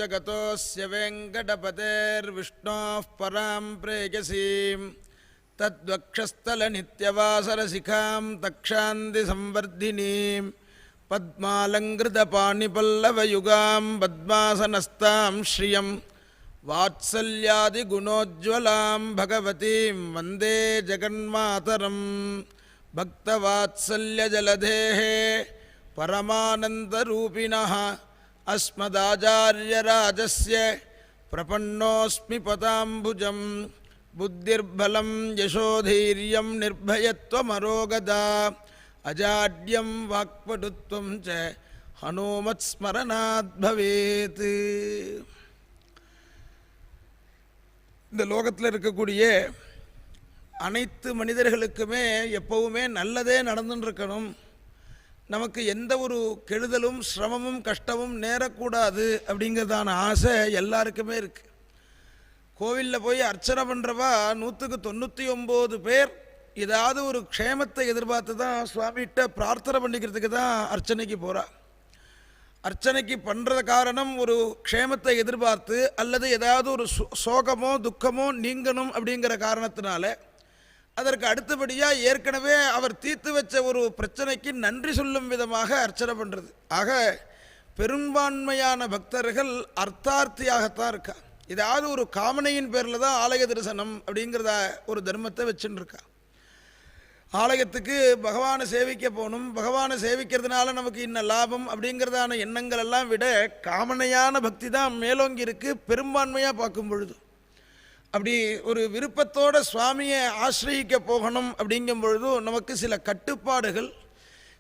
जगतोऽस्य वेङ्कटपतेर्विष्णोः परां प्रेयसीं तद्वक्षस्थलनित्यवासरशिखां तक्षान्तिसंवर्धिनीं पद्मालङ्कृतपाणिपल्लवयुगां पद्मासनस्तां श्रियं वात्सल्यादिगुणोज्ज्वलां भगवतीं वन्दे जगन्मातरं भक्तवात्सल्यजलधेः परमानन्दरूपिणः अस्मदाचार्यराजस्य प्रपन्नोऽस्मि पदाम्बुजं बुद्धिर्बलं यशोधैर्यं निर्भयत्वमरोगदा अजाड्यं वाक्पटुत्वं च हनुमत्स्मरणात् भवेत्. இந்த லோகத்தில் இருக்கக்கூடிய அனைத்து மனிதர்களுக்குமே எப்பவுமே நல்லதே நடந்துன்னு இருக்கணும், நமக்கு எந்த ஒரு கெடுதலும் சிரமமும் கஷ்டமும் நேரக்கூடாது அப்படிங்கிறதான ஆசை எல்லாருக்குமே இருக்குது. கோவிலில் போய் அர்ச்சனை பண்ணுறவா 199 பேர் ஏதாவது ஒரு க்ஷேமத்தை எதிர்பார்த்து தான் சுவாமிகிட்ட பிரார்த்தனை பண்ணிக்கிறதுக்கு தான் அர்ச்சனைக்கு போகிறா. அர்ச்சனைக்கு பண்ணுற காரணம் ஒரு க்ஷேமத்தை எதிர்பார்த்து அல்லது ஏதாவது ஒரு சோகமோ துக்கமோ நீங்கணும் அப்படிங்கிற காரணத்தினால, அதற்கு அடுத்தபடியாக ஏற்கனவே அவர் தீர்த்து வச்ச ஒரு பிரச்சனைக்கு நன்றி சொல்லும் விதமாக அர்ச்சனை பண்ணுறது. ஆக பெரும்பான்மையான பக்தர்கள் அர்த்தார்த்தியாகத்தான் இருக்கா. ஏதாவது ஒரு காமனையின் பேரில் தான் ஆலய தரிசனம் அப்படிங்கிறத ஒரு தர்மத்தை வச்சுன்னு இருக்கா. ஆலயத்துக்கு பகவானை சேவிக்க போகணும், பகவானை சேவிக்கிறதுனால நமக்கு இன்ன லாபம் அப்படிங்கிறதான எண்ணங்கள் எல்லாம் விட காமனையான பக்தி தான் மேலோங்கி இருக்குது பெரும்பான்மையாக பார்க்கும் பொழுது. அப்படி ஒரு விருப்பத்தோடு சுவாமியை ஆசிரியிக்க போகணும் அப்படிங்கும் பொழுது நமக்கு சில கட்டுப்பாடுகள்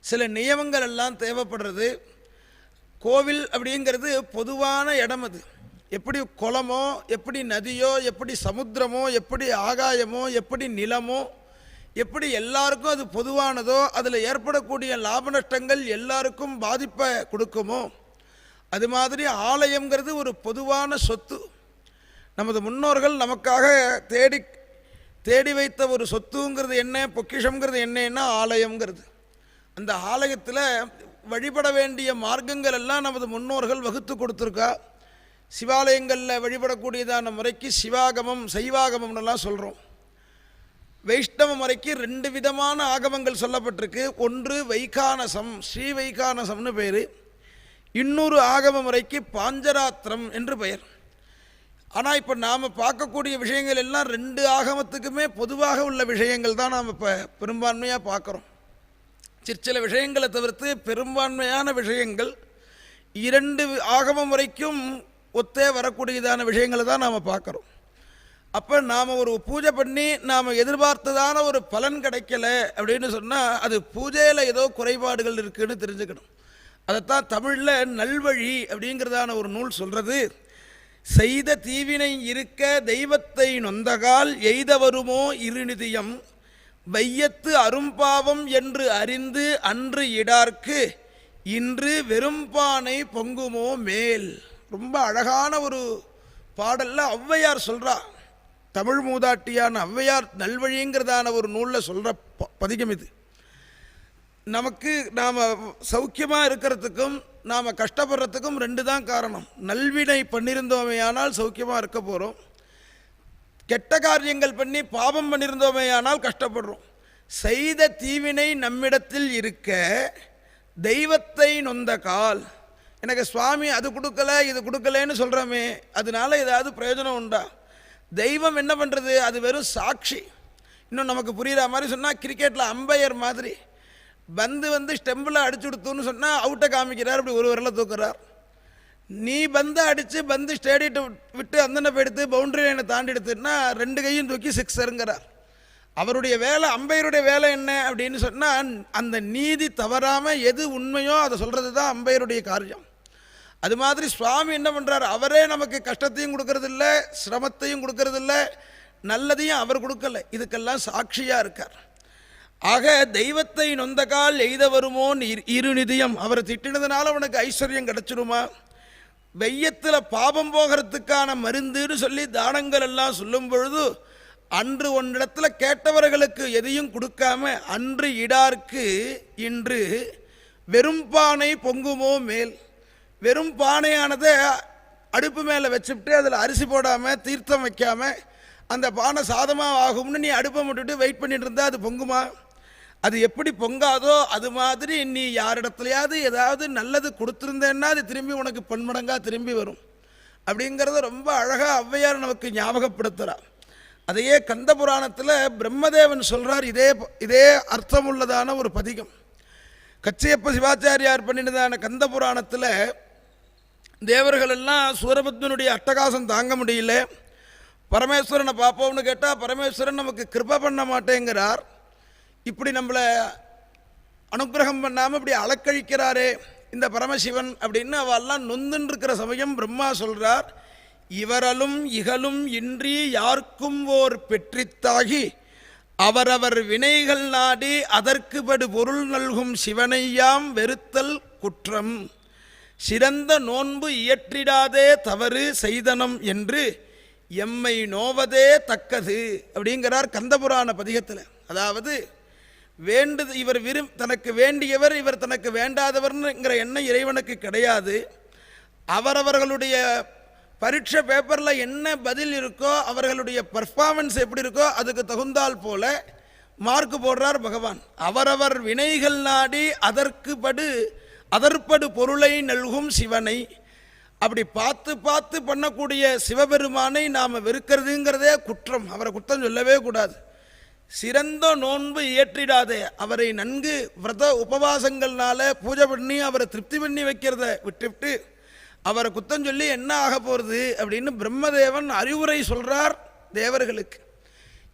சில நியமங்கள் எல்லாம் தேவைப்படுறது. கோவில் அப்படிங்கிறது பொதுவான இடம். அது எப்படி குளமோ, எப்படி நதியோ, எப்படி சமுத்திரமோ, எப்படி ஆகாயமோ, எப்படி நிலமோ, எப்படி எல்லாருக்கும் அது பொதுவானதோ, அதில் ஏற்படக்கூடிய லாப நஷ்டங்கள் எல்லாருக்கும் பாதிப்பை கொடுக்குமோ, அது மாதிரி ஆலயங்கிறது ஒரு பொதுவான சொத்து. நமது முன்னோர்கள் நமக்காக தேடி வைத்த ஒரு சொத்துங்கிறது என்ன, பொக்கிஷங்கிறது என்னன்னா ஆலயங்கிறது. அந்த ஆலயத்தில் வழிபட வேண்டிய மார்க்கங்கள் எல்லாம் நமது முன்னோர்கள் வகுத்து கொடுத்துருக்கா. சிவாலயங்களில் வழிபடக்கூடியதான முறைக்கு சிவாகமம் சைவாகமம்னெல்லாம் சொல்கிறோம். வைஷ்ணவ முறைக்கு 2 விதமான ஆகமங்கள் சொல்லப்பட்டிருக்கு. ஒன்று வைகானசம், ஸ்ரீ வைகானசம்னு பேர். இன்னொரு ஆகம முறைக்கு பாஞ்சராத்திரம் என்று பெயர். ஆனால் இப்போ நாம் பார்க்கக்கூடிய விஷயங்கள் எல்லாம் 2 ஆகமத்துக்குமே பொதுவாக உள்ள விஷயங்கள் தான் நாம் இப்போ பெரும்பான்மையாக பார்க்குறோம். சிற்சில விஷயங்களை தவிர்த்து பெரும்பான்மையான விஷயங்கள் 2 ஆகம முறைக்கும் ஒத்தே வரக்கூடியதான விஷயங்களை தான் நாம் பார்க்குறோம். அப்போ நாம் ஒரு பூஜை பண்ணி நாம் எதிர்பார்த்ததான ஒரு பலன் கிடைக்கல அப்படின்னு சொன்னால் அது பூஜையில் ஏதோ குறைபாடுகள் இருக்குதுன்னு தெரிஞ்சுக்கணும். அதைத்தான் தமிழில் நல்வழி அப்படிங்கிறதான ஒரு நூல் சொல்கிறது. செய்த தீவினை இருக்க தெய்வத்தை நொந்தகால் எய்த வருமோ இருநிதியம் வையத்து அரும்பாவம் என்று அறிந்து அன்று இடார்க்கு இன்று வெறும்பானை பொங்குமோ மேல். ரொம்ப அழகான ஒரு பாடலில் ஔவையார் சொல்கிறா. தமிழ் மூதாட்டியான ஔவையார் நல்வழிங்கிறதான ஒரு நூலில் சொல்கிற பதிகம் இது. நமக்கு நாம் சௌக்கியமாக இருக்கிறதுக்கும் நாம் கஷ்டப்படுறதுக்கும் 2 தான் காரணம். நல்வினை பண்ணியிருந்தோமே ஆனால் சௌக்கியமாக இருக்க போகிறோம், கெட்ட காரியங்கள் பண்ணி பாவம் பண்ணியிருந்தோமே ஆனால் கஷ்டப்படுறோம். செய்த தீவினை நம்மிடத்தில் இருக்க தெய்வத்தை நொந்த கால். எனக்கு சுவாமி அது கொடுக்கல இது கொடுக்கலன்னு சொல்கிறோமே, அதனால ஏதாவது பிரயோஜனம் உண்டா? தெய்வம் என்ன பண்ணுறது? அது வெறும் சாட்சி. இன்னும் நமக்கு புரிகிற மாதிரி சொன்னால் கிரிக்கெட்டில் அம்பையர் மாதிரி பந்து ஸ்டெம்பில் அடிச்சு கொடுத்துன்னு சொன்னால் அவுட்டை காமிக்கிறார், அப்படி ஒரு விரலை தூக்குறார். நீ பந்தை அடித்து பந்து ஸ்டேடியத்தை விட்டு அந்தனை போயிடுத்து பவுண்டரி லைனை தாண்டி எடுத்துன்னா 2 கையும் தூக்கி சிக்ஸருங்கிறார். அவருடைய வேலை, அம்பையருடைய வேலை என்ன அப்படின்னு சொன்னால் அந்த நீதி தவறாமல் எது உண்மையோ அதை சொல்கிறது தான் அம்பையருடைய காரியம். அது மாதிரி சுவாமி என்ன பண்ணுறார்? அவரே நமக்கு கஷ்டத்தையும் கொடுக்கறதில்ல, சிரமத்தையும் கொடுக்கறதில்ல, நல்லதையும் அவர் கொடுக்கல. இதுக்கெல்லாம் சாட்சியாக இருக்கார். ஆக தெய்வத்தை நொந்தகால் எய்த வருமோ இருநிதியம். அவரை திட்டினதுனால அவனுக்கு ஐஸ்வர்யம் கிடச்சிருமா? வெய்யத்தில் பாபம் போகிறதுக்கான மருந்துன்னு சொல்லி தானங்கள் எல்லாம் சொல்லும் பொழுது அன்று ஒன்றிடத்தில் கேட்டவர்களுக்கு எதையும் கொடுக்காம அன்று இடார்க்கு இன்று வெறும் பானை பொங்குமோ மேல். வெறும் பானையானதை அடுப்பு மேலே வச்சுட்டு அதில் அரிசி போடாமல் தீர்த்தம் வைக்காமல் அந்த பானை சாதமாக ஆகும்னு நீ அடுப்பை முட்டுட்டு வெயிட் பண்ணிட்டு இருந்தால் அது பொங்குமா? அது எப்படி பொங்காதோ அது மாதிரி நீ யாரிடத்துலையாவது ஏதாவது நல்லது கொடுத்துருந்தேன்னா அது திரும்பி உனக்கு பன்மடங்காக திரும்பி வரும் அப்படிங்கிறத ரொம்ப அழகாக ஔவையார் நமக்கு ஞாபகப்படுத்துகிறார். அதையே கந்த புராணத்தில் பிரம்மதேவன் சொல்கிறார். இதே அர்த்தமுள்ளதான ஒரு பதிகம் கச்சியப்ப சிவாச்சாரியார் பண்ணினதான கந்த புராணத்தில் தேவர்கள் எல்லாம் சூரபத்மனுடைய அட்டகாசம் தாங்க முடியல, பரமேஸ்வரனை பார்ப்போம்னு கேட்டால் பரமேஸ்வரன் நமக்கு கிருபை பண்ண மாட்டேங்கிறார், இப்படி நம்மளை அனுகிரகம் பண்ணாமல் இப்படி அலக்கழிக்கிறாரே இந்த பரமசிவன் அப்படின்னு அவெல்லாம் நொந்துன்னு இருக்கிற சமயம் பிரம்மா சொல்கிறார், இவரலும் இகலும் இன்றி யாருக்கும் ஓர் பெற்றித்தாகி அவரவர் வினைகள் நாடி அதற்கு படு பொருள் நல்கும் சிவனையாம் வெறுத்தல் குற்றம், சிறந்த நோன்பு இயற்றிடாதே தவறு செய்தனம் என்று எம்மை நோவதே தக்கது அப்படிங்கிறார் கந்தபுராண பதிகத்தில். அதாவது இவர் தனக்கு வேண்டியவர், இவர் தனக்கு வேண்டாதவர்ங்கிற எண்ணம் இறைவனுக்கு கிடையாது. அவரவர்களுடைய பரீட்சை பேப்பரில் என்ன பதில் இருக்கோ, அவர்களுடைய பர்ஃபார்மன்ஸ் எப்படி இருக்கோ அதுக்கு தகுந்தால் போல மார்க் போடுறார் பகவான். அவரவர் வினைகள் நாடி அதற்படு பொருளை நல்கும் சிவனை, அப்படி பார்த்து பார்த்து பண்ணக்கூடிய சிவபெருமானை நாம் வெறுக்கிறதுங்கிறதே குற்றம், அவரை குற்றம் சொல்லவே கூடாது. சிறந்த நோன்பு இயற்றிடாதே, அவரை நன்கு விரத உபவாசங்கள்னால பூஜை பண்ணி அவரை திருப்தி பண்ணி வைக்கிறத விட்டுவிட்டு அவரை குத்தம் சொல்லி என்ன ஆக போகிறது அப்படின்னு பிரம்மதேவன் அறிவுரை சொல்கிறார் தேவர்களுக்கு.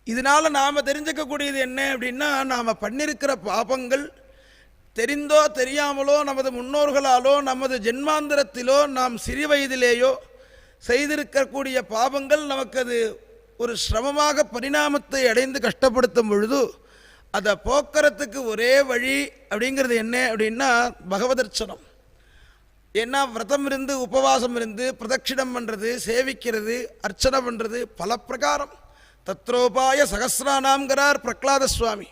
இதனால் நாம் தெரிஞ்சுக்கக்கூடியது என்ன அப்படின்னா, நாம் பண்ணியிருக்கிற பாபங்கள் தெரிந்தோ தெரியாமலோ நமது முன்னோர்களாலோ நமது ஜென்மாந்திரத்திலோ நாம் சிறு வயதிலேயோ செய்திருக்கக்கூடிய பாபங்கள் நமக்கு அது ஒரு சிரமமாக பரிணாமத்தை அடைந்து கஷ்டப்படுத்தும் பொழுது அதை போக்குறதுக்கு ஒரே வழி அப்படிங்கிறது என்ன அப்படின்னா பகவதர்ச்சனம். ஏன்னா விரதம் இருந்து உபவாசம் இருந்து பிரதட்சிணம் பண்ணுறது, சேவிக்கிறது, அர்ச்சனை பண்ணுறது பல பிரகாரம். தத்ரோபாய சகசிரானாம்ங்கிறார் பிரகலாத சுவாமி.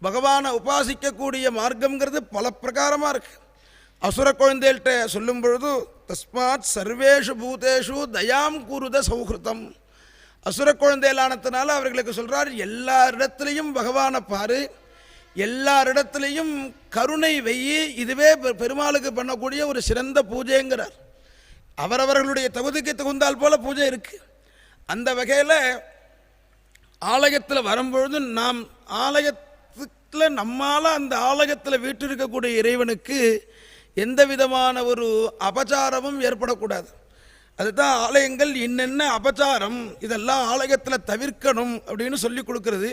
பகவானை உபாசிக்கக்கூடிய மார்க்கங்கிறது பல பிரகாரமாக இருக்குது. அசுர குழந்தைகள்கிட்ட சொல்லும் பொழுது தஸ்மாத் சர்வேஷு பூதேஷு தயாம் கூறுத சௌஹிருதம், அசுர குழந்தைகளானத்தினால அவர்களுக்கு சொல்கிறார், எல்லாரிடத்துலையும் பகவானை பாரு, எல்லாரிடத்துலையும் கருணை வெய்யி, இதுவே பெருமாளுக்கு பண்ணக்கூடிய ஒரு சிறந்த பூஜைங்கிறார். அவரவர்களுடைய தகுதிக்கு தகுந்தால் போல பூஜை இருக்குது. அந்த வகையில் ஆலயத்தில் வரும்பொழுது நாம் ஆலயத்தில் நம்மால் அந்த ஆலயத்தில் வீட்டிருக்கக்கூடிய இறைவனுக்கு எந்த விதமான ஒரு அபச்சாரமும் ஏற்படக்கூடாது. அதுதான் ஆலயங்கள் இன்னென்ன அபச்சாரம் இதெல்லாம் ஆலயத்தில் தவிர்க்கணும் அப்படின்னு சொல்லி கொடுக்கறது.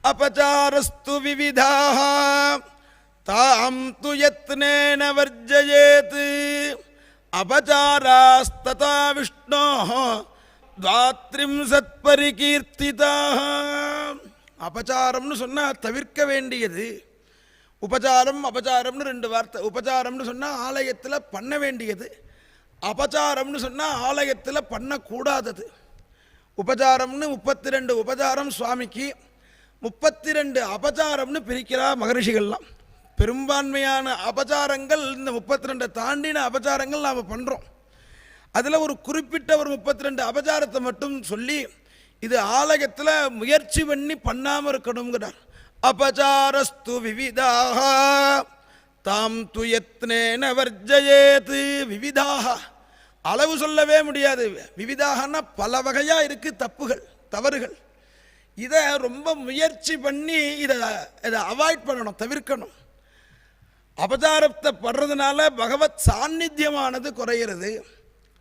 அபச்சாரஸ்து விவிதாக தாம் து யத்னேன வர்ஜயேத் அபச்சாராஸ்ததா விஷ்ணோ த்வாத்ரிம்சத் பரிகீர்த்திதாக. அபச்சாரம்னு சொன்னால் தவிர்க்க வேண்டியது. உபச்சாரம் அபச்சாரம்னு ரெண்டு வார்த்தை. உபச்சாரம்னு சொன்னால் ஆலயத்தில் பண்ண வேண்டியது, அபச்சாரம்னு சொன்னால் ஆலயத்தில் பண்ணக்கூடாதது. உபச்சாரம்னு 32 உபச்சாரம் சுவாமிக்கு, 32 அபச்சாரம்னு பிரிக்கிறா மகரிஷிகள்லாம். பெரும்பான்மையான அபச்சாரங்கள் இந்த 32 தாண்டின அபச்சாரங்கள் நாம் பண்ணுறோம். அதில் ஒரு குறிப்பிட்ட ஒரு 32 அபச்சாரத்தை மட்டும் சொல்லி இது ஆலயத்தில் முயற்சி பண்ணி பண்ணாமல் இருக்கணுங்கிறார். அபச்சாரஸ்து விவிதாக தாம் து யத்னேன வர்ஜயேத். விவிதாக அளவு சொல்லவே முடியாது. விவிதாகனா பல வகையாக இருக்குது தப்புகள், தவறுகள். இதை ரொம்ப முயற்சி பண்ணி இதை அவாய்ட் பண்ணணும், தவிர்க்கணும். அபச்சாரத்தை படுறதுனால பகவத் சாநித்தியமானது குறையிறது.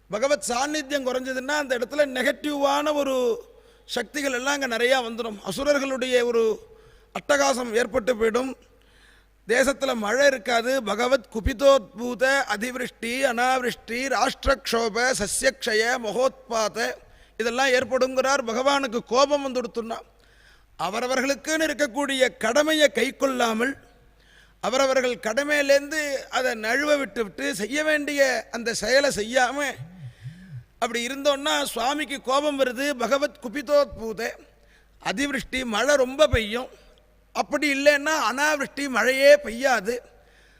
பகவத் சாநித்தியம் குறைஞ்சதுன்னா அந்த இடத்துல நெகட்டிவான ஒரு சக்திகள் எல்லாம் அங்கே நிறையா வந்துடும். அசுரர்களுடைய ஒரு அட்டகாசம் ஏற்பட்டு போயிடும். தேசத்தில் மழை இருக்காது. பகவத் குபிதோத்பூத அதிவிருஷ்டி அனாவிருஷ்டி ராஷ்டிரக்ஷோப சஸ்யக்ஷய மகோத்பாத இதெல்லாம் ஏற்படுங்கிறார். பகவானுக்கு கோபம் வந்து கொடுத்துன்னா அவரவர்களுக்குன்னு இருக்கக்கூடிய கடமையை கை கொள்ளாமல் அவரவர்கள் கடமையிலேருந்து அதை நழுவ விட்டு செய்ய வேண்டிய அந்த செயலை செய்யாமல் அப்படி இருந்தோன்னா சுவாமிக்கு கோபம் வருது. பகவத் குபிதோத்பூத அதிவிருஷ்டி மழை ரொம்ப பெய்யும். அப்படி இல்லைன்னா அனாவிருஷ்டி மழையே பெய்யாது.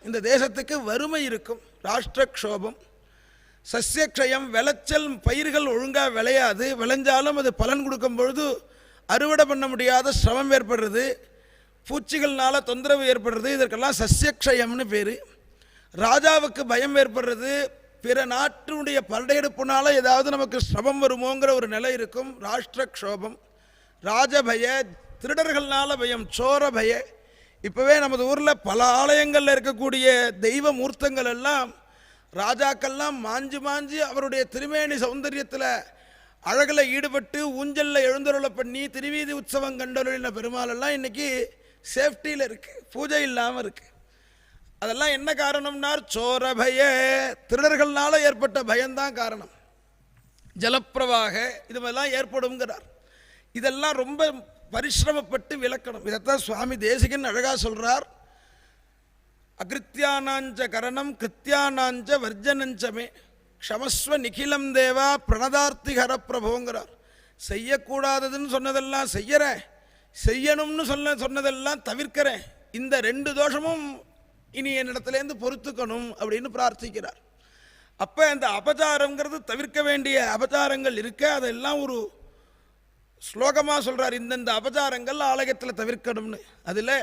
இந்த தேசத்துக்கு வறுமை இருக்கும், ராஷ்டிரக்ஷோபம். சஸ்யக்ஷயம், விளைச்சல் பயிர்கள் ஒழுங்காக விளையாது, விளைஞ்சாலும் அது பலன் கொடுக்கும் பொழுது அறுவடை பண்ண முடியாத சிரமம் ஏற்படுறது, பூச்சிகள்னால தொந்தரவு ஏற்படுறது, இதற்கெல்லாம் சஸ்யக்ஷயம்னு பேர். ராஜாவுக்கு பயம் ஏற்படுறது, பிற நாட்டினுடைய படையெடுப்புனால ஏதாவது நமக்கு சிரமம் வருமோங்கிற ஒரு நிலை இருக்கும், ராஷ்டிரக்ஷோபம். ராஜபய, திருடர்கள்னால பயம், சோர பய. இப்போவே நமது ஊரில் பல ஆலயங்களில் இருக்கக்கூடிய தெய்வ மூர்த்தங்கள் எல்லாம் ராஜாக்கள்லாம் மாஞ்சு மாஞ்சு அவருடைய திருமேனி சௌந்தரியத்தில் அழகில் ஈடுபட்டு ஊஞ்சலில் எழுந்தருளை பண்ணி திருவீதி உற்சவம் கண்டருளின பெருமாளெல்லாம் இன்றைக்கி சேஃப்டியில் இருக்குது, பூஜை இல்லாமல் இருக்குது. அதெல்லாம் என்ன காரணம்னார்? சோர பய, திருடர்கள்னால ஏற்பட்ட பயம்தான் காரணம். ஜலப்பிரவாக இது மாதிரிலாம் ஏற்படுங்கிறார். இதெல்லாம் ரொம்ப பரிசிரமப்பட்டு விளக்கணும். இதைத்தான் சுவாமி தேசிகன் அழகாக சொல்கிறார். அகிருத்தியானாஞ்ச கரணம் கிருத்தியானாஞ்ச வர்ஜனஞ்சமே க்ஷமஸ்வ நிகிலம் தேவா பிரணதார்த்திகர பிரபோங்கிறார். செய்யக்கூடாததுன்னு சொன்னதெல்லாம் செய்யறேன், செய்யணும்னு சொன்னதெல்லாம் தவிர்க்கிறேன். இந்த 2 தோஷமும் இனி என்னிடத்துலேருந்து பொறுத்துக்கணும் அப்படின்னு பிரார்த்திக்கிறார். அப்போ அந்த அபச்சாரங்கிறது தவிர்க்க வேண்டிய அபச்சாரங்கள் இருக்க, அதெல்லாம் ஒரு ஸ்லோகமாக சொல்கிறார். இந்தந்த அபச்சாரங்கள் ஆலயத்தில் தவிர்க்கணும்னு. அதில்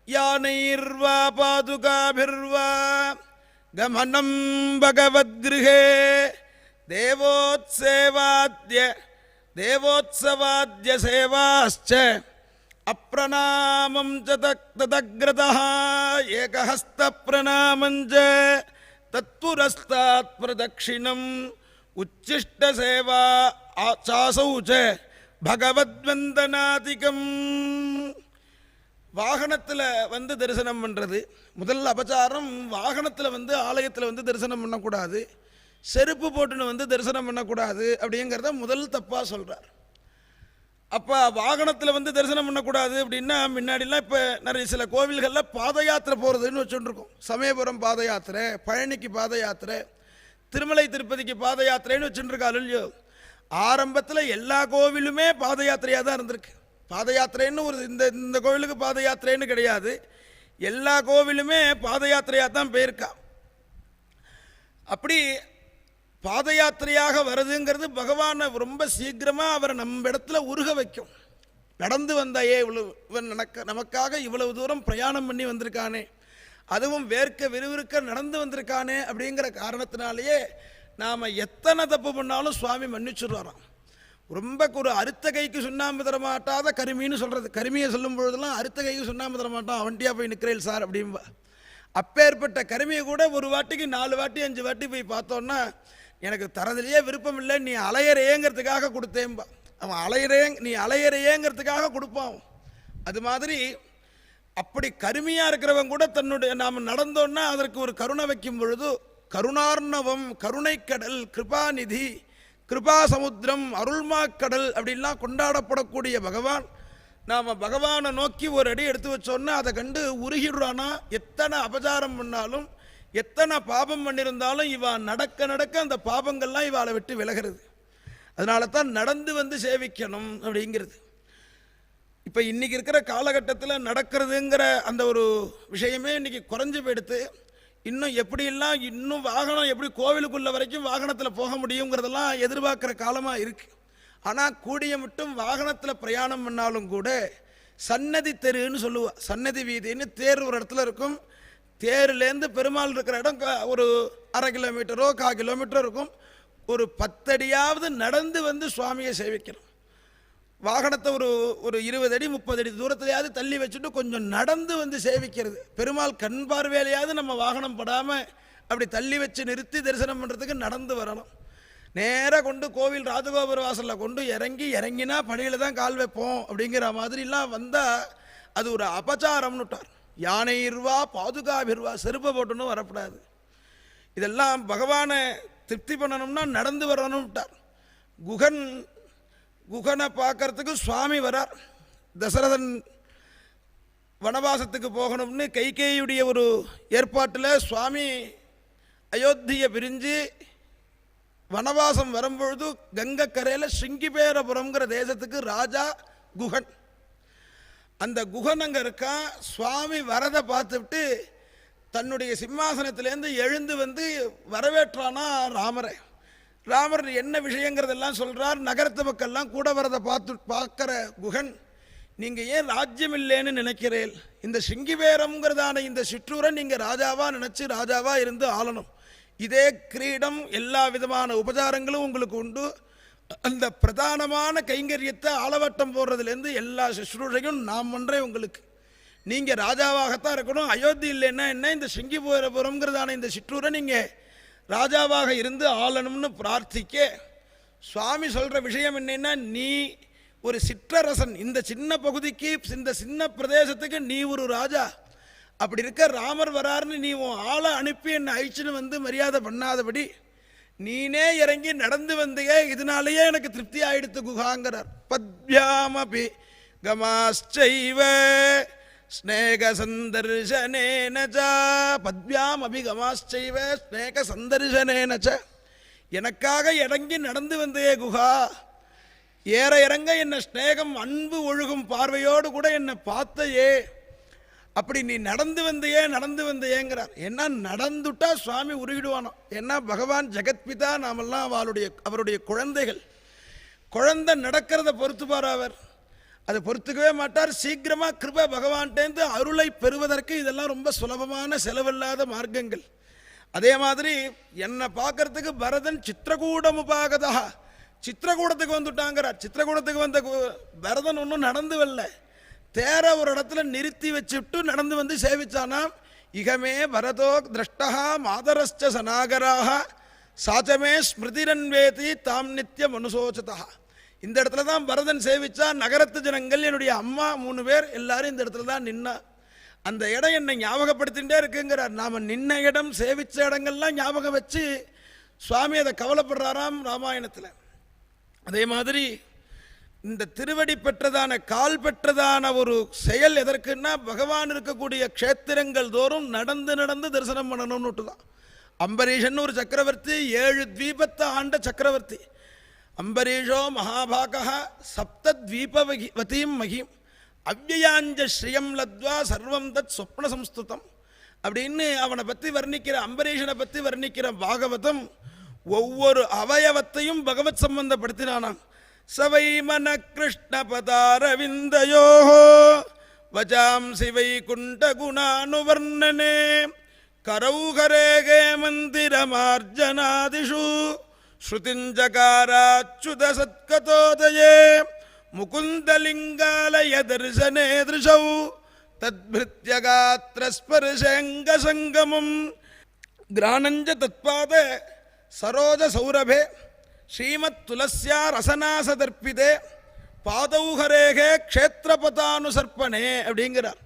யானைர்வா பாதுகாபிர்வா கமனம் பகவத்கிருஹே தேவோத்சவாத்ய சேவாஸ்ச அப்ரணாமம் ததக்ரதः ஏகஹஸ்த பிரணாமஞ்ச தத்புரஸ்தாத் பிரதக்ஷிணம் உச்சிஷ்ட சேவா சாசௌ ச பகவத்வந்தனாதிகம். வாகனத்தில் வந்து தரிசனம் பண்ணுறது முதல் அபச்சாரம். வாகனத்தில் வந்து ஆலயத்தில் வந்து தரிசனம் பண்ணக்கூடாது, செருப்பு போட்டுன்னு வந்து தரிசனம் பண்ணக்கூடாது அப்படிங்கிறத முதல் தப்பாக சொல்கிறார். அப்போ வாகனத்தில் வந்து தரிசனம் பண்ணக்கூடாது அப்படின்னா, முன்னாடிலாம் இப்போ நிறைய சில கோவில்களில் பாத யாத்திரை போகிறதுன்னு வச்சுட்டுருக்கோம். சமயபுரம் பாத யாத்திரை, பழனிக்கு பாத யாத்திரை, திருமலை திருப்பதிக்கு பாத யாத்திரைன்னு வச்சுட்டுருக்காள் இல்லையோ. ஆரம்பத்தில் எல்லா கோவிலுமே பாத யாத்திரையாக தான் இருந்திருக்கு. பாத யாத்திரைன்னு ஒரு இந்த கோவிலுக்கு பாத யாத்திரைன்னு கிடையாது, எல்லா கோவிலுமே பாத யாத்திரையாக தான் போயிருக்கா. அப்படி பாத யாத்திரையாக வருதுங்கிறது பகவானை ரொம்ப சீக்கிரமாக அவரை நம்ம இடத்துல உருக வைக்கும். நடந்து வந்தாயே இவ்வளவு நமக்காக இவ்வளவு தூரம் பிரயாணம் பண்ணி வந்திருக்கானே, அதுவும் வேர்க்க விறுவிறுக்க நடந்து வந்திருக்கானே அப்படிங்கிற காரணத்தினாலேயே நாம் எத்தனை தப்பு பண்ணாலும் சுவாமி மன்னிச்சுடுவாராம். ரொம்ப ஒரு அறுத்த கைக்கு சுண்ணாம்பு தர மாட்டாத கருமின்னு சொல்கிறது. கருமியை சொல்லும் பொழுதெல்லாம் அறுத்த கைக்கு சுண்ணாம்பு தர மாட்டான், அவன்ட்டியாக போய் நிற்கிறேன் சார் அப்படின்பா. அப்பேற்பட்ட கருமியை கூட ஒரு வாட்டிக்கு 4 வாட்டி 5 வாட்டி போய் பார்த்தோன்னா, எனக்கு தரதுலேயே விருப்பம் இல்லை, நீ அலையறையேங்கிறதுக்காக கொடுத்தேன்பா. அவன் நீ அலையறையேங்கிறதுக்காக கொடுப்பான். அது மாதிரி அப்படி கருமியாக இருக்கிறவங்க கூட தன்னுடைய நாம் நடந்தோன்னா அதற்கு ஒரு கருணை வைக்கும் பொழுது, கருணார்ணவம், கருணைக்கடல், கிருபாநிதி, கிருபா சமுத்திரம், அருள்மாக்கடல் அப்படின்லாம் கொண்டாடப்படக்கூடிய பகவான், நாம் பகவானை நோக்கி ஒரு அடி எடுத்து வச்சோன்னா அதை கண்டு உருகிடுறானா. எத்தனை அபச்சாரம் பண்ணாலும், எத்தனை பாபம் பண்ணியிருந்தாலும் இவன் நடக்க நடக்க அந்த பாபங்கள்லாம் இவாளை விட்டு விலகிறது. அதனால தான் நடந்து வந்து சேவிக்கணும் அப்படிங்கிறது. இப்போ இன்றைக்கி இருக்கிற காலகட்டத்தில் நடக்கிறதுங்கிற அந்த ஒரு விஷயமே இன்றைக்கி குறைஞ்சி போயிடுத்து. இன்னும் எப்படிலாம் இன்னும் வாகனம் எப்படி கோவிலுக்குள்ள வரைக்கும் வாகனத்தில் போக முடியுங்கிறதெல்லாம் எதிர்பார்க்குற காலமாக இருக்குது. ஆனால் கூடிய மட்டும் வாகனத்தில் பிரயாணம் பண்ணாலும் கூட சன்னதி தெருன்னு சொல்லுவா. சன்னதி வீதின்னு தேர் ஒரு இடத்துல இருக்கும். தேர்லேருந்து பெருமாள் இருக்கிற இடம் ஒரு 1/2 கிலோமீட்டரோ 1/4 கிலோமீட்டரோ இருக்கும். ஒரு 10 அடியாவது நடந்து வந்து சுவாமியை சேவிக்கணும். வாகனத்தை ஒரு 20 அடி 30 அடி தூரத்திலேயாவது தள்ளி வச்சுட்டு கொஞ்சம் நடந்து வந்து சேவிக்கிறது. பெருமாள் கண் பார்வையிலையாவது நம்ம வாகனம் படாமல் அப்படி தள்ளி வச்சு நிறுத்தி தரிசனம் பண்ணுறதுக்கு நடந்து வரணும். நேராக கொண்டு கோவில் ராஜகோபுர வாசலில் கொண்டு இறங்கினா பணியில் தான் கால் வைப்போம் அப்படிங்கிற மாதிரிலாம் வந்தால் அது ஒரு அபச்சாரம்னு விட்டார். யானைர்வா பாதுகாபிர்வா, செருப்பை போட்டுன்னு வரக்கூடாது. இதெல்லாம் பகவானை திருப்தி பண்ணணும்னா நடந்து வரணும் விட்டார். குகனை பார்க்கறதுக்கு சுவாமி வரார். தசரதன் வனவாசத்துக்கு போகணும்னு கைகேயுடைய ஒரு ஏற்பாட்டில் சுவாமி அயோத்தியை பிரிஞ்சு வனவாசம் வரும்பொழுது கங்கைக்கரையில் ஸ்ருங்கிபேரபுரம்ங்கிற தேசத்துக்கு ராஜா குகன். அந்த குகன் அங்கே இருக்கான். சுவாமி வரதை பார்த்துவிட்டு தன்னுடைய சிம்மாசனத்திலேருந்து எழுந்து வந்து வரவேற்றானா ராமரை. ராமர் என்ன விஷயங்கிறதெல்லாம் சொல்கிறார். நகரத்து மக்கள்லாம் கூட வரதை பார்க்குற குகன், நீங்கள் ஏன் ராஜ்யம் இல்லைன்னு நினைக்கிறேன்? இந்த சிங்கிவேரம்ங்கிறதான இந்த சிற்றூரை நீங்கள் ராஜாவாக நினச்சி ராஜாவாக இருந்து ஆளணும். இதே கிரீடம், எல்லா விதமான உபச்சாரங்களும் உங்களுக்கு உண்டு. அந்த பிரதானமான கைங்கரியத்தை ஆளவட்டம் போடுறதுலேருந்து எல்லா சுற்றுரையும் நான் பண்ணுறேன் உங்களுக்கு. நீங்கள் ராஜாவாகத்தான் இருக்கணும். அயோத்தி இல்லைன்னா என்ன, இந்த சிங்கிபுரம்ங்கிறதான இந்த சிற்றூரை நீங்கள் ராஜாவாக இருந்து ஆளணும்னு பிரார்த்திக்க, சுவாமி சொல்கிற விஷயம் என்னென்னா, நீ ஒரு சிற்றரசன், இந்த சின்ன பகுதிக்கு, இந்த சின்ன பிரதேசத்துக்கு நீ ஒரு ராஜா. அப்படி இருக்க ராமர் வராருன்னு நீ உன் ஆளை அனுப்பி என்னை அழிச்சுன்னு வந்து மரியாதை பண்ணாதபடி நீனே இறங்கி நடந்து வந்தையே, இதனாலேயே எனக்கு திருப்தி ஆயிடுத்து குகாங்கிறார். பத்யாமபி கமாஸ்சைவ ஸ்நேக சந்தர்சனேனச்ச, பத்யாம் அபிகமாஸ்சைவ ஸ்நேக சந்தர்சனேனச்ச, எனக்காக இறங்கி நடந்து வந்தையே குஹா, ஏற இறங்க என்னை ஸ்நேகம் அன்பு ஒழுகும் பார்வையோடு கூட என்னை பார்த்தையே, அப்படி நீ நடந்து வந்தையேங்கிறார். ஏன்னா நடந்துட்டா சுவாமி உருகிடுவானோ. ஏன்னா பகவான் ஜெகத்பிதா, நாமெல்லாம் அவருடைய குழந்தைகள். குழந்தை நடக்கிறத பொறுத்துப்பார் அவர், அதை பொறுத்துக்கவே மாட்டார். சீக்கிரமாக கிருப பகவான்கிட்டேருந்து அருளை பெறுவதற்கு இதெல்லாம் ரொம்ப சுலபமான செலவில்லாத மார்க்கங்கள். அதே மாதிரி என்னை பார்க்கறதுக்கு பரதன் சித்திரகூடமுபாகதா, சித்திரகூடத்துக்கு வந்துட்டாங்கிறார். சித்திரகூடத்துக்கு வந்த பரதன் ஒன்றும் நடந்து வரல, தேர ஒரு இடத்துல நிறுத்தி வச்சுட்டு நடந்து வந்து சேவிச்சானாம். இகமே பரதோ திரஷ்டா மாதரஸ்ச சனாகராக சாச்சமே ஸ்மிருதிரன்வேதி தாம் நித்தியம் அனுசோச்சதா. இந்த இடத்துல தான் பரதன் சேவிச்சா. நகரத்து ஜனங்கள், என்னுடைய அம்மா 3 பேர் எல்லாரும் இந்த இடத்துல தான் நின்னா. அந்த இடம் என்னை ஞாபகப்படுத்திகிட்டே இருக்குங்கிறார். நாம் நின்ன இடம், சேவிச்ச இடங்கள்லாம் ஞாபகம் வச்சு சுவாமி அதை கவலைப்படுறாராம் ராமாயணத்தில். அதே மாதிரி இந்த திருவடி பெற்றதான, கால் பெற்றதான ஒரு செயல் எதற்குன்னா, பகவான் இருக்கக்கூடிய க்ஷேத்திரங்கள் தோறும் நடந்து நடந்து தரிசனம் பண்ணணும்னுட்டு தான். அம்பரீஷன் ஒரு சக்கரவர்த்தி, 7 தீபத்தை ஆண்ட சக்கரவர்த்தி. அம்பரீஷோ மகாபாகா சப்தத்வீபவதீம் மகிம் அவ்யயாஞ்ச ஸ்ரீயம் லத்வா சர்வம் தத் சொப்ன சம்ஸ்துதம் அப்படின்னு அவனை பற்றி வர்ணிக்கிற, அம்பரீஷனை பற்றி வர்ணிக்கிற பாகவதம் ஒவ்வொரு அவயவத்தையும் பகவத் சம்பந்தப்படுத்தினானாம். சவை மன கிருஷ்ண பதாரவிந்தயோ வஜாம்சி வைகுண்ட குணானுவர்ணனே கரௌகரேகே மந்திரமார்ஜனாதிஷு ஸ்ருதிஞ்சகாராச்சுத சத்கதோதயே முகுந்தலிங்காலய தர்சனே திருஷௌ தத்பிருத்யகாத்ரஸ்பர்ஷங்க சங்கமம் கிராணஞ்ச தத்பாத சரோஜ சௌரபே ஸ்ரீமத் துலஸ்யா ரசனாசதர்ப்பிதே பாதௌஹரேகே க்ஷேத்திரபதானுசர்ப்பணே அப்படிங்கிறார்.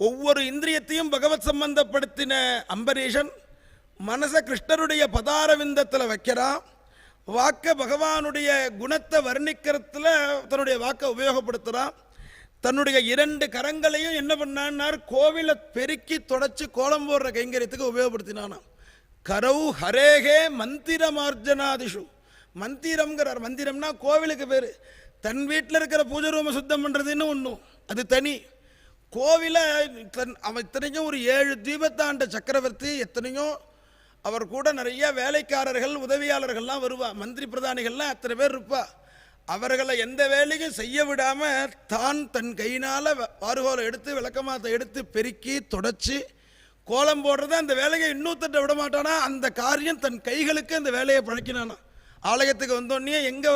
ஒவ்வொரு இந்திரியத்தையும் பகவத் சம்பந்தப்படுத்தின அம்பரீஷன் மனசை கிருஷ்ணருடைய பதாரவிந்தத்தில் வைக்கிறான். வாக்க பகவானுடைய குணத்தை வர்ணிக்கிறதுல தன்னுடைய வாக்கை உபயோகப்படுத்துகிறான். தன்னுடைய 2 கரங்களையும் என்ன பண்ணான்னார், கோவிலை பெருக்கி தொடச்சி கோலம் போடுற கைங்கரியத்துக்கு உபயோகப்படுத்தினானாம். கரௌ ஹரேகே மந்திரமார்ஜனாதிஷு, மந்திரம்ங்கிறார். மந்திரம்னா கோவிலுக்கு பேர். தன் வீட்டில் இருக்கிற பூஜை ரூமை சுத்தம் பண்ணுறதுன்னு ஒன்றும், அது தனி. கோவிலை அவன் இத்தனைக்கும் ஒரு 7 தீபத்தாண்ட சக்கரவர்த்தி, எத்தனையோ அவர் கூட நிறைய வேலைக்காரர்கள் உதவியாளர்கள்லாம் வருவா, மந்திரி பிரதானிகள்லாம் அத்தனை பேர் இருப்பா. அவர்களை எந்த வேலையும் செய்ய விடாமல் தான் தன் கையினால் வாறுகோலை எடுத்து விளக்கமாத்தை எடுத்து பெருக்கி தொடச்சி கோலம் போடுறது, அந்த வேலையை இன்னொருத்தட்ட விட மாட்டானா. அந்த காரியம் தன் கைகளுக்கு அந்த வேலையை பழக்கினானா. ஆலயத்துக்கு வந்தோடனே எங்கே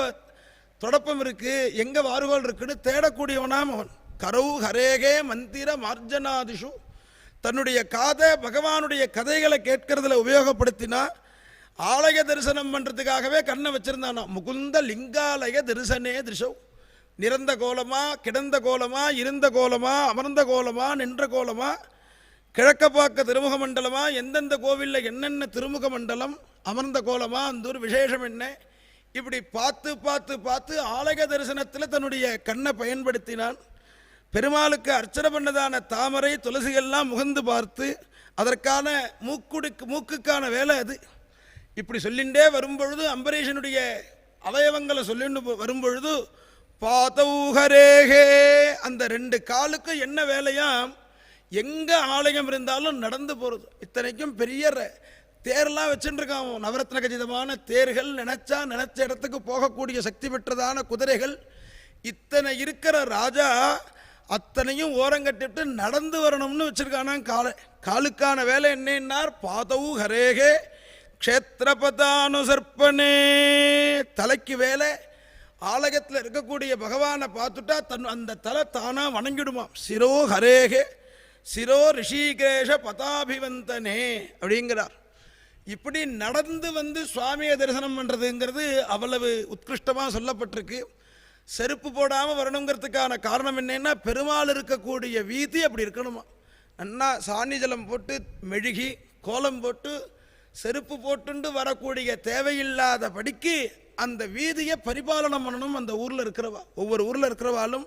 தொடப்பம் இருக்குது, எங்கே வாறுகோல் இருக்குன்னு தேடக்கூடியவனாம் அவன். கரௌ ஹரேகே மந்திர மார்ஜனாதிஷு, தன்னுடைய காதை பகவானுடைய கதைகளை கேட்கறதுல உபயோகப்படுத்தினா. ஆலய தரிசனம் பண்ணுறதுக்காகவே கண்ணை வச்சுருந்தானா. முகுந்த லிங்காலய தரிசனே திருஷவ், நிறந்த கோலமா, கிடந்த கோலமா, இருந்த கோலமா, அமர்ந்த கோலமா, நின்ற கோலமா, கிழக்க பார்க்க திருமுக மண்டலமா, எந்தெந்த கோவிலில் என்னென்ன திருமுக மண்டலம், அமர்ந்த கோலமா, அந்த ஒரு விசேஷம் என்ன, இப்படி பார்த்து பார்த்து பார்த்து ஆலய தரிசனத்தில் தன்னுடைய கண்ணை பயன்படுத்தினான். பெருமாளுக்கு அர்ச்சனை பண்ணதான தாமரை துளசிகள்லாம் முகந்து பார்த்து அதற்கான மூக்குக்கான வேலை அது. இப்படி சொல்லிண்டே வரும்பொழுது, அம்பரீஷனுடைய அவயவங்களை சொல்லிண்டு வரும்பொழுது, பாதௌஹரேகே, அந்த 2 காலுக்கும் என்ன வேலையாம், எங்கே ஆலயம் இருந்தாலும் நடந்து போகிறது. இத்தனைக்கும் பெரிய தேர்லாம் வச்சுருக்கான், நவரத்ன கச்சிதமான தேர்கள், நினச்ச இடத்துக்கு போகக்கூடிய சக்தி பெற்றதான குதிரைகள். இத்தனை இருக்கிற ராஜா அத்தனையும் ஓரங்கட்டிட்டு நடந்து வரணும்னு வச்சுருக்கானா. காலுக்கான வேலை என்னன்னார், பாதவு ஹரேகே க்ஷேத்திரபதானுசர்ப்பனே. தலைக்கு வேலை ஆலயத்தில் இருக்கக்கூடிய பகவானை பார்த்துட்டா அந்த தலை தானாக வணங்கிடுமா. சிரோ ஹரேகே சிரோ ரிஷிகேஷ பதாபிவந்தனே அப்படிங்கிறார். இப்படி நடந்து வந்து சுவாமியை தரிசனம் பண்ணுறதுங்கிறது அவ்வளவு உத்கிருஷ்டமாக சொல்லப்பட்டிருக்கு. செருப்பு போடாமல் வரணுங்கிறதுக்கான காரணம் என்னென்னா, பெருமாள் இருக்கக்கூடிய வீதி அப்படி இருக்கணுமா. நன்னா சாணி ஜலம் போட்டு மெழுகி கோலம் போட்டு செருப்பு போட்டுண்டு வரக்கூடிய தேவையில்லாத படிக்கு அந்த வீதியை பரிபாலனம் பண்ணணும் அந்த ஊரில் இருக்கிறவா. ஒவ்வொரு ஊரில் இருக்கிறவாலும்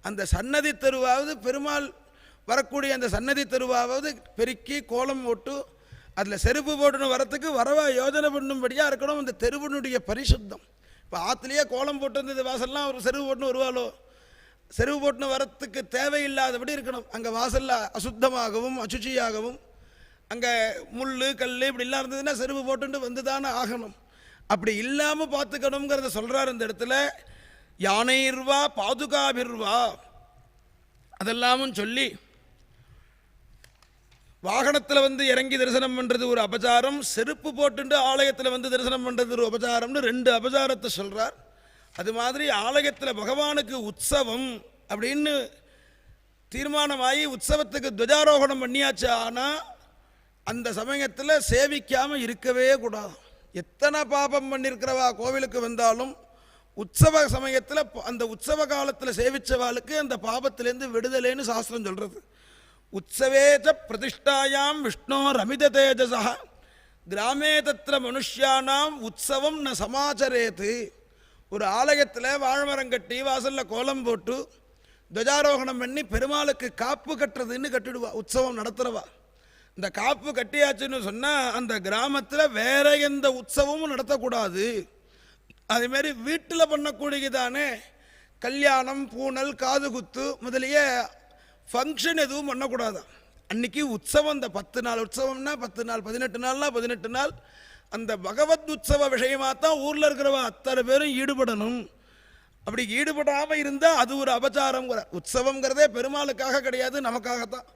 அந்த சன்னதி தெருவாவது, பெருமாள் வரக்கூடிய அந்த சன்னதி தெருவாவது பெருக்கி கோலம் போட்டு அதில் செருப்பு போட்டுன்னு வரத்துக்கு வரவா யோஜனை பண்ணும்படியாக இருக்கணும் அந்த தெருவனுடைய பரிசுத்தம். இப்போ ஆற்றுலேயே கோலம் போட்டு இருந்தது வாசல்லாம் ஒரு செருவு போட்டுன்னு வருவாளோ, செருவு போட்டுன்னு வரத்துக்கு தேவையில்லாதபடி இருக்கணும். அங்கே வாசலில் அசுத்தமாகவும் அசுச்சியாகவும் அங்கே முள் கல் இப்படிலாம் இருந்ததுன்னா செருவு போட்டுட்டு வந்து தானே ஆகணும். அப்படி இல்லாமல் பார்த்துக்கணுங்கிறத சொல்கிறார் இந்த இடத்துல. யானைர்வா பாதுகாபிர்வா அதெல்லாமும் சொல்லி, வாகனத்தில் வந்து இறங்கி தரிசனம் பண்ணுறது ஒரு அபச்சாரம், செருப்பு போட்டுட்டு ஆலயத்தில் வந்து தரிசனம் பண்ணுறது ஒரு அபச்சாரம்னு ரெண்டு அபச்சாரத்தை சொல்கிறார். அது மாதிரி ஆலயத்தில் பகவானுக்கு உற்சவம் அப்படின்னு தீர்மானமாகி உற்சவத்துக்கு துவஜாரோகணம் பண்ணியாச்சு. ஆனால் அந்த சமயத்தில் சேவிக்காமல் இருக்கவே கூடாது. எத்தனை பாபம் பண்ணியிருக்கிறவா கோவிலுக்கு வந்தாலும் உற்சவ சமயத்தில் அந்த உற்சவ காலத்தில் சேவித்தவாளுக்கு அந்த பாபத்திலேருந்து விடுதலைன்னு சாஸ்திரம் சொல்கிறது. உற்சவேச்ச பிரதிஷ்டாயாம் விஷ்ணோர் அமித தேஜசா கிராமே தத்திர மனுஷ்யானாம் உற்சவம் ந சமாச்சரேத்து. ஒரு ஆலயத்தில் வாழைமரம் கட்டி வாசலில் கோலம் போட்டு துவஜாரோகணம் பண்ணி பெருமாளுக்கு காப்பு கட்டுறதுன்னு கட்டிடுவா உற்சவம் நடத்துகிறவா. இந்த காப்பு கட்டியாச்சுன்னு சொன்னால் அந்த கிராமத்தில் வேற எந்த உற்சவமும் நடத்தக்கூடாது. அதேமாரி வீட்டில் பண்ணக்கூடியதானே கல்யாணம், பூனல், காது குத்து முதலிய ஃபங்க்ஷன் எதுவும் பண்ணக்கூடாதான். அன்றைக்கி உற்சவம், இந்த 10 நாள் உற்சவம்னா 10 நாள், 18 நாள்னா 18 நாள் அந்த பகவத் உற்சவ விஷயமாக தான் ஊரில் இருக்கிறவா அத்தனை பேரும் ஈடுபடணும். அப்படி ஈடுபடாமல் இருந்தால் அது ஒரு அபச்சாரம். உற்சவங்கிறதே பெருமாளுக்காக கிடையாது, நமக்காகத்தான்.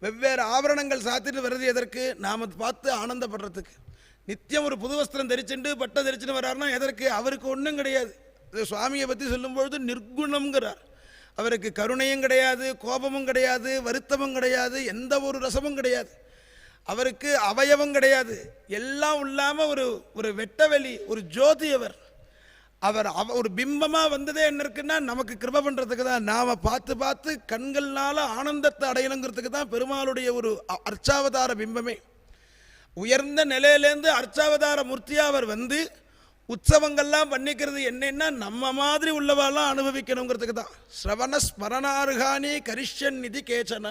வெவ்வேறு ஆபரணங்கள் சாத்திட்டு வருது எதற்கு? நாம் பார்த்து ஆனந்தப்படுறதுக்கு. நித்தியம் ஒரு புது வஸ்திரம் தரிச்சுட்டு பட்டை தரிச்சுட்டு வர்றாருன்னா எதற்கு? அவருக்கு ஒன்றும் கிடையாது. சுவாமியை பற்றி சொல்லும்பொழுது நிர்குணம்ங்கிறார். அவருக்கு கருணையும் கிடையாது, கோபமும் கிடையாது, வருத்தமும் கிடையாது, எந்த ஒரு ரசமும் கிடையாது. அவருக்கு அவயவம் கிடையாது, எல்லாம் இல்லாமல் ஒரு வெட்டவெளி, ஒரு ஜோதி. அவர் ஒரு பிம்பமாக வந்ததே என்ன இருக்குன்னா நமக்கு கிருபை பண்ணுறதுக்கு தான். நாம் பார்த்து பார்த்து கண்கள்னால ஆனந்தத்தை அடையணுங்கிறதுக்கு தான் பெருமாளுடைய ஒரு அர்ச்சாவதார பிம்பமே. உயர்ந்த நிலையிலேருந்து அர்ச்சாவதார மூர்த்தியாக அவர் வந்து உற்சவங்கள்லாம் பண்ணிக்கிறது என்னன்னா நம்ம மாதிரி உள்ளவாலாம் அனுபவிக்கணுங்கிறதுக்கு தான். ஸ்ரவண ஸ்மரணார்கானி கரிஷ்யன் நிதி கேச்சன.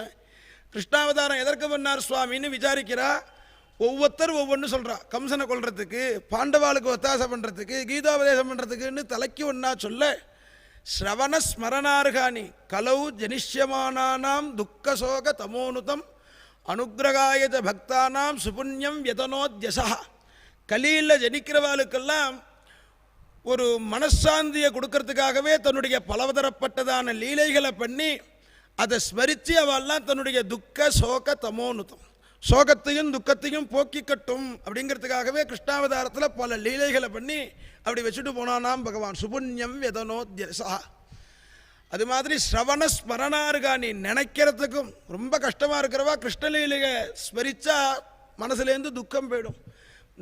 கிருஷ்ணாவதாரம் எதற்கு பண்ணார் சுவாமின்னு விசாரிக்கிறா. ஒவ்வொருத்தர் ஒவ்வொன்று சொல்கிறா. கம்சனை கொள்றதுக்கு, பாண்டவாளுக்கு ஒத்தாசை பண்ணுறதுக்கு, கீதாபதேசம் பண்ணுறதுக்குன்னு தலைக்கு ஒன்றா சொல்ல, ஸ்ரவண ஸ்மரணார்கானி கலௌ ஜனிஷ்யமானானாம் துக்கசோக தமோனுதம் அனுகிரகாயத பக்தானாம் சுபுண்ணியம் யதனோத்யசா. கலியில் ஜனிக்கிறவாளுக்கெல்லாம் ஒரு மனசாந்தியை கொடுக்கறதுக்காகவே தன்னுடைய பலதரப்பட்டதான லீலைகளை பண்ணி அதை ஸ்மரித்து அவெல்லாம் தன்னுடைய துக்க சோக தமோனுதம், சோகத்தையும் துக்கத்தையும் போக்கிக்கட்டும் அப்படிங்கிறதுக்காகவே கிருஷ்ணாவதாரத்தில் பல லீலைகளை பண்ணி அப்படி வச்சுட்டு போனானாம் பகவான். சுபுண்ணியம் யதனோத்யசா. அது மாதிரி ஸ்ரவண ஸ்மரணார்கானி நினைக்கிறதுக்கும் ரொம்ப கஷ்டமாக இருக்கிறவா கிருஷ்ணலீலையை ஸ்மரித்தா மனசுலேருந்து துக்கம் போயிடும்.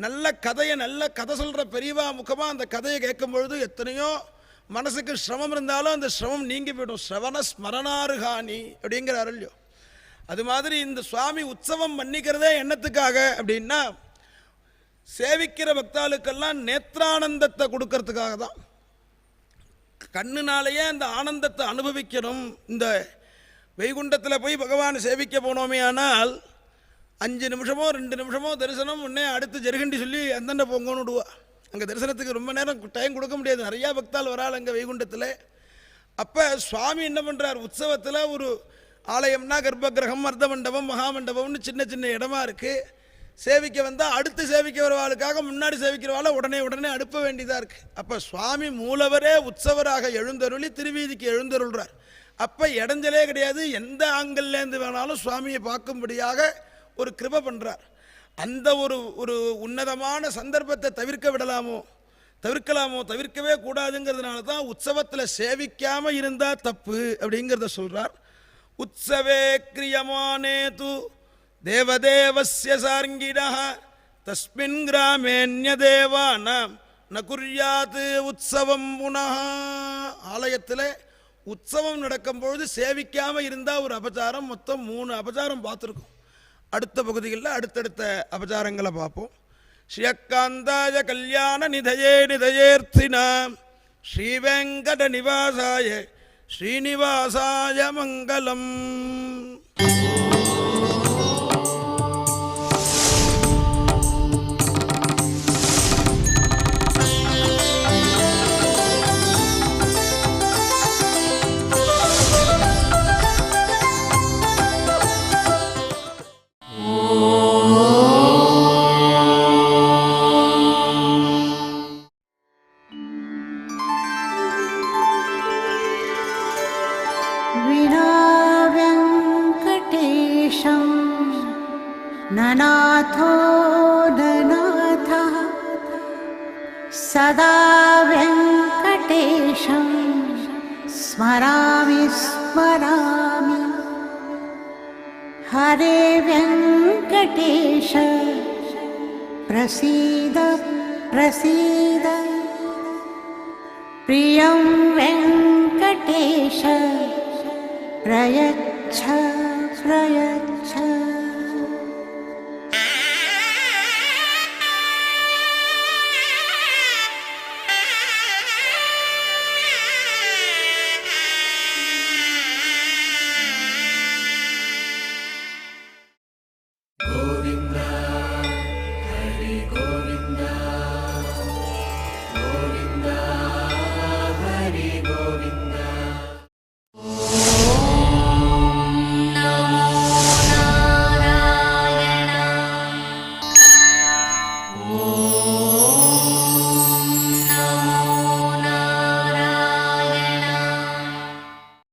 நல்ல கதையை, நல்ல கதை சொல்கிற பெரியவா முகமாக அந்த கதையை கேட்கும்பொழுது எத்தனையோ மனசுக்கு சிரமம் இருந்தாலும் அந்த சிரமம் நீங்கி போயிடும். ஸ்ரவண ஸ்மரணார்கானி அப்படிங்கிற அருள்யோ. அது மாதிரி இந்த சுவாமி உற்சவம் பண்ணிக்கிறதே என்னத்துக்காக அப்படின்னா சேவிக்கிற பக்தாளுக்கெல்லாம் நேத்ரானந்தத்தை கொடுக்கறதுக்காக தான். கண்ணுனாலேயே அந்த ஆனந்தத்தை அனுபவிக்கணும். இந்த வைகுண்டத்தில் போய் பகவானை சேவிக்க போனோமே ஆனால் 5 நிமிஷமோ 2 நிமிஷமோ தரிசனம், உடனே அடுத்து ஜெருகண்டி சொல்லி அந்தண்ட போங்கன்னு விடுவா. அங்கே தரிசனத்துக்கு ரொம்ப நேரம் டைம் கொடுக்க முடியாது, நிறையா பக்தால் வராள் அங்கே வைகுண்டத்தில். அப்போ சுவாமி என்ன பண்ணுறார், உற்சவத்தில் ஒரு ஆலயம்னா கர்ப்பகிரகம், அர்த்தமண்டபம், மகாமண்டபம்னு சின்ன சின்ன இடமா இருக்குது. சேவிக்க வந்தால் அடுத்து சேவிக்க வரவாளுக்காக முன்னாடி சேவிக்கிறவாளை உடனே அனுப்ப வேண்டியதாக இருக்குது. அப்போ சுவாமி மூலவரே உற்சவராக எழுந்தருளி திருவீதிக்கு எழுந்தருள்றார். அப்போ இடைஞ்சலே கிடையாது. எந்த ஆங்கிள்லேருந்து வேணாலும் சுவாமியை பார்க்கும்படியாக ஒரு கிருபை பண்ணுறார். அந்த ஒரு உன்னதமான சந்தர்ப்பத்தை தவிர்க்கவே கூடாதுங்கிறதுனால தான் உற்சவத்தில் சேவிக்காமல் இருந்தால் தப்பு அப்படிங்கிறத சொல்கிறார். உற்சவே கிரியமானே து தேவதேவஸ்ய சார்ங்கிடः தஸ்மின் கிராமேன்யதேவானாம் ந குர்யாத் உற்சவம் புனः. ஆலயத்தில் உற்சவம் நடக்கும்பொழுது சேவிக்காமல் இருந்தால் ஒரு அபச்சாரம். மொத்தம் 3 அபச்சாரம் பார்த்துருக்கோம். அடுத்த பகுதிகளில் அடுத்தடுத்த அபச்சாரங்களை பார்ப்போம். ஸ்ரீயக்காந்தாய கல்யாண நிதயேர்த்தினாம் ஸ்ரீவெங்கட நிவாசாய ஸ்ரீனிவாசாய மங்களம். ननाथो ननाथः सदा वेङ्कटेशं स्मरामि स्मरामि. हरे वेङ्कटेश प्रसीद प्रसीद. प्रियं वेङ्कटेश प्रयच्छ प्रयच्छ.